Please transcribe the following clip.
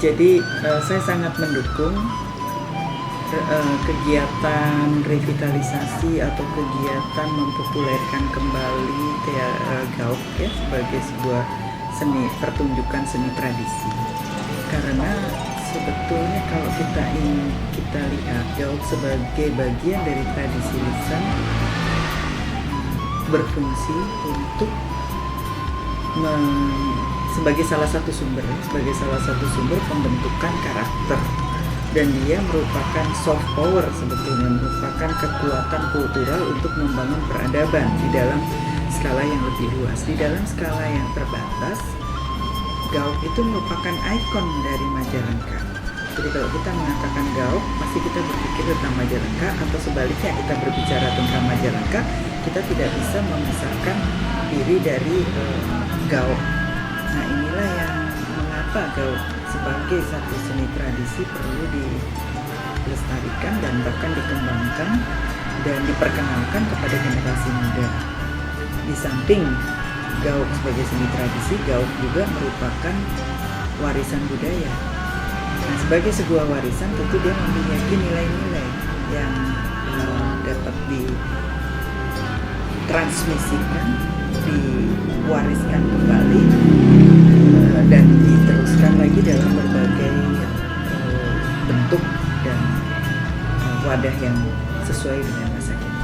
Jadi saya sangat mendukung kegiatan revitalisasi atau kegiatan mempopulerkan kembali gauk ya sebagai sebuah seni pertunjukan seni tradisi. Karena sebetulnya kalau kita lihat gauk sebagai bagian dari tradisi lisan berfungsi untuk sebagai salah satu sumber pembentukan karakter, dan dia merupakan soft power, sebetulnya merupakan kekuatan kultural untuk membangun peradaban di dalam skala yang lebih luas. Di dalam skala yang terbatas, gauk itu merupakan ikon dari Majalengka. Jadi kalau kita mengatakan gauk, pasti kita berpikir tentang Majalengka, atau sebaliknya kita berbicara tentang Majalengka, kita tidak bisa memisahkan diri dari gauk. Nah, inilah yang mengapa gauk sebagai satu seni tradisi perlu dilestarikan dan bahkan dikembangkan dan diperkenalkan kepada generasi muda. Di samping gauk sebagai seni tradisi, gauk juga merupakan warisan budaya. Nah, sebagai sebuah warisan tentu dia memiliki nilai-nilai yang dapat ditransmisikan, diwariskan kembali, dan diteruskan lagi dalam berbagai bentuk dan wadah yang sesuai dengan masa kini.